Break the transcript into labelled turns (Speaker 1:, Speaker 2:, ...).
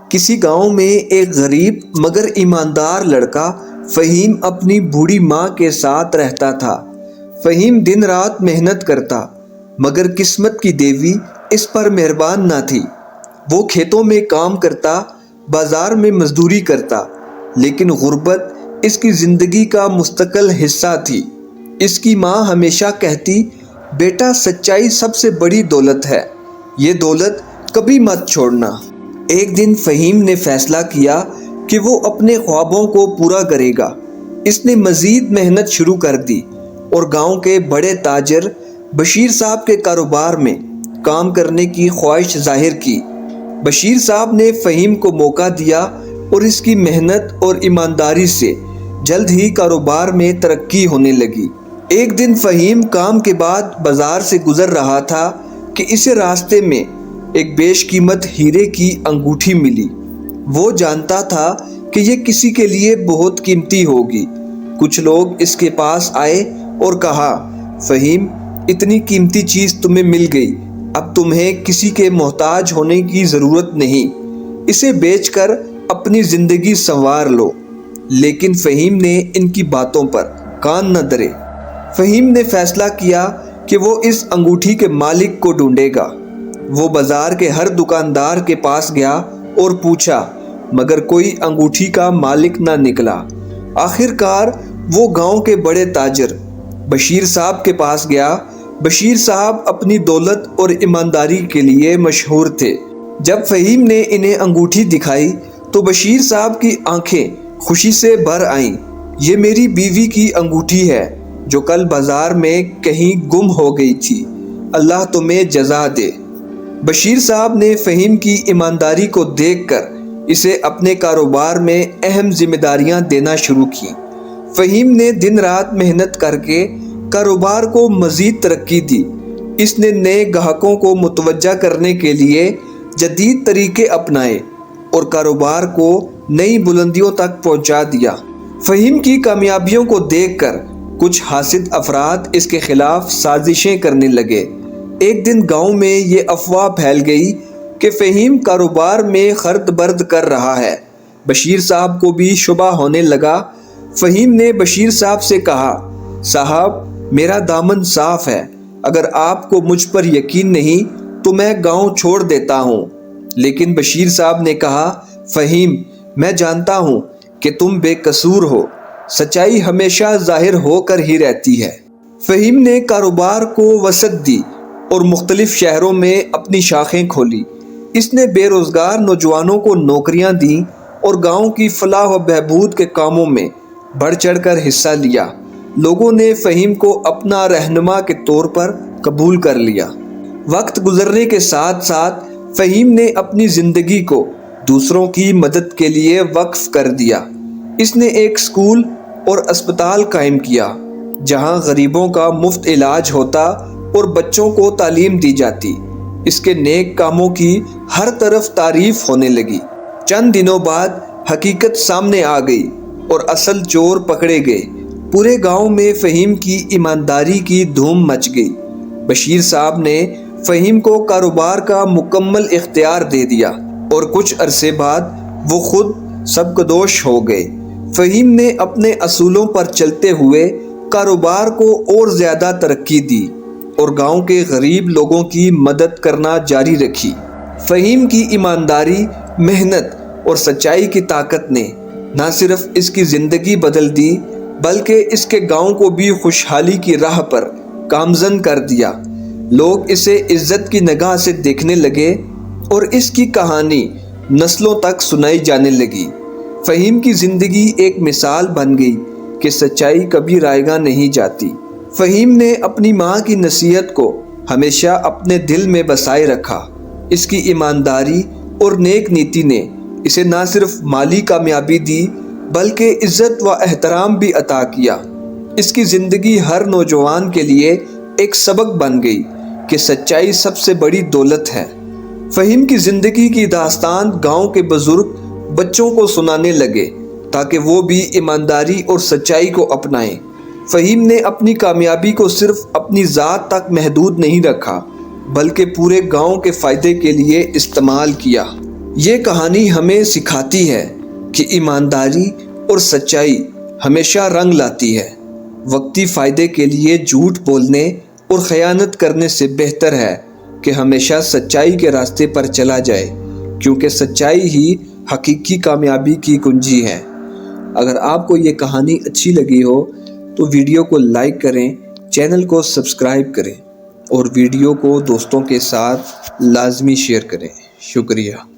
Speaker 1: کسی گاؤں میں ایک غریب مگر ایماندار لڑکا فہیم اپنی بوڑھی ماں کے ساتھ رہتا تھا۔ فہیم دن رات محنت کرتا مگر قسمت کی دیوی اس پر مہربان نہ تھی۔ وہ کھیتوں میں کام کرتا، بازار میں مزدوری کرتا، لیکن غربت اس کی زندگی کا مستقل حصہ تھی۔ اس کی ماں ہمیشہ کہتی، بیٹا سچائی سب سے بڑی دولت ہے، یہ دولت کبھی مت چھوڑنا۔ ایک دن فہیم نے فیصلہ کیا کہ وہ اپنے خوابوں کو پورا کرے گا۔ اس نے مزید محنت شروع کر دی اور گاؤں کے بڑے تاجر بشیر صاحب کے کاروبار میں کام کرنے کی خواہش ظاہر کی۔ بشیر صاحب نے فہیم کو موقع دیا اور اس کی محنت اور ایمانداری سے جلد ہی کاروبار میں ترقی ہونے لگی۔ ایک دن فہیم کام کے بعد بازار سے گزر رہا تھا کہ اسے راستے میں ایک بیش قیمت ہیرے کی انگوٹھی ملی۔ وہ جانتا تھا کہ یہ کسی کے لیے بہت قیمتی ہوگی۔ کچھ لوگ اس کے پاس آئے اور کہا، فہیم، اتنی قیمتی چیز تمہیں مل گئی، اب تمہیں کسی کے محتاج ہونے کی ضرورت نہیں، اسے بیچ کر اپنی زندگی سنوار لو۔ لیکن فہیم نے ان کی باتوں پر کان نہ دھرے۔ فہیم نے فیصلہ کیا کہ وہ اس انگوٹھی کے مالک کو ڈھونڈے گا۔ وہ بازار کے ہر دکاندار کے پاس گیا اور پوچھا، مگر کوئی انگوٹھی کا مالک نہ نکلا۔ آخر کار وہ گاؤں کے بڑے تاجر بشیر صاحب کے پاس گیا۔ بشیر صاحب اپنی دولت اور ایمانداری کے لیے مشہور تھے۔ جب فہیم نے انہیں انگوٹھی دکھائی تو بشیر صاحب کی آنکھیں خوشی سے بھر آئیں۔ یہ میری بیوی کی انگوٹھی ہے جو کل بازار میں کہیں گم ہو گئی تھی، اللہ تمہیں جزا دے۔ بشیر صاحب نے فہیم کی ایمانداری کو دیکھ کر اسے اپنے کاروبار میں اہم ذمہ داریاں دینا شروع کی۔ فہیم نے دن رات محنت کر کے کاروبار کو مزید ترقی دی۔ اس نے نئے گاہکوں کو متوجہ کرنے کے لیے جدید طریقے اپنائے اور کاروبار کو نئی بلندیوں تک پہنچا دیا۔ فہیم کی کامیابیوں کو دیکھ کر کچھ حاسد افراد اس کے خلاف سازشیں کرنے لگے۔ ایک دن گاؤں میں یہ افواہ پھیل گئی کہ فہیم کاروبار میں خرد برد کر رہا ہے۔ بشیر صاحب کو بھی شبہ ہونے لگا۔ فہیم نے بشیر صاحب سے کہا، صاحب، میرا دامن صاف ہے، اگر آپ کو مجھ پر یقین نہیں تو میں گاؤں چھوڑ دیتا ہوں۔ لیکن بشیر صاحب نے کہا، فہیم، میں جانتا ہوں کہ تم بے قصور ہو، سچائی ہمیشہ ظاہر ہو کر ہی رہتی ہے۔ فہیم نے کاروبار کو وسعت دی اور مختلف شہروں میں اپنی شاخیں کھولی۔ اس نے بے روزگار نوجوانوں کو نوکریاں دیں اور گاؤں کی فلاح و بہبود کے کاموں میں بڑھ چڑھ کر حصہ لیا۔ لوگوں نے فہیم کو اپنا رہنما کے طور پر قبول کر لیا۔ وقت گزرنے کے ساتھ ساتھ فہیم نے اپنی زندگی کو دوسروں کی مدد کے لیے وقف کر دیا۔ اس نے ایک اسکول اور اسپتال قائم کیا جہاں غریبوں کا مفت علاج ہوتا اور بچوں کو تعلیم دی جاتی۔ اس کے نیک کاموں کی ہر طرف تعریف ہونے لگی۔ چند دنوں بعد حقیقت سامنے آ گئی اور اصل چور پکڑے گئے۔ پورے گاؤں میں فہیم کی ایمانداری کی دھوم مچ گئی۔ بشیر صاحب نے فہیم کو کاروبار کا مکمل اختیار دے دیا اور کچھ عرصے بعد وہ خود سبکدوش ہو گئے۔ فہیم نے اپنے اصولوں پر چلتے ہوئے کاروبار کو اور زیادہ ترقی دی اور گاؤں کے غریب لوگوں کی مدد کرنا جاری رکھی۔ فہیم کی ایمانداری، محنت اور سچائی کی طاقت نے نہ صرف اس کی زندگی بدل دی بلکہ اس کے گاؤں کو بھی خوشحالی کی راہ پر گامزن کر دیا۔ لوگ اسے عزت کی نگاہ سے دیکھنے لگے اور اس کی کہانی نسلوں تک سنائی جانے لگی۔ فہیم کی زندگی ایک مثال بن گئی کہ سچائی کبھی رائیگاں نہیں جاتی۔ فہیم نے اپنی ماں کی نصیحت کو ہمیشہ اپنے دل میں بسائے رکھا۔ اس کی ایمانداری اور نیک نیتی نے اسے نہ صرف مالی کامیابی دی بلکہ عزت و احترام بھی عطا کیا۔ اس کی زندگی ہر نوجوان کے لیے ایک سبق بن گئی کہ سچائی سب سے بڑی دولت ہے۔ فہیم کی زندگی کی داستان گاؤں کے بزرگ بچوں کو سنانے لگے تاکہ وہ بھی ایمانداری اور سچائی کو اپنائیں۔ فہیم نے اپنی کامیابی کو صرف اپنی ذات تک محدود نہیں رکھا بلکہ پورے گاؤں کے فائدے کے لیے استعمال کیا۔ یہ کہانی ہمیں سکھاتی ہے کہ ایمانداری اور سچائی ہمیشہ رنگ لاتی ہے۔ وقتی فائدے کے لیے جھوٹ بولنے اور خیانت کرنے سے بہتر ہے کہ ہمیشہ سچائی کے راستے پر چلا جائے، کیونکہ سچائی ہی حقیقی کامیابی کی کنجی ہے۔ اگر آپ کو یہ کہانی اچھی لگی ہو تو ویڈیو کو لائک کریں، چینل کو سبسکرائب کریں اور ویڈیو کو دوستوں کے ساتھ لازمی شیئر کریں۔ شکریہ۔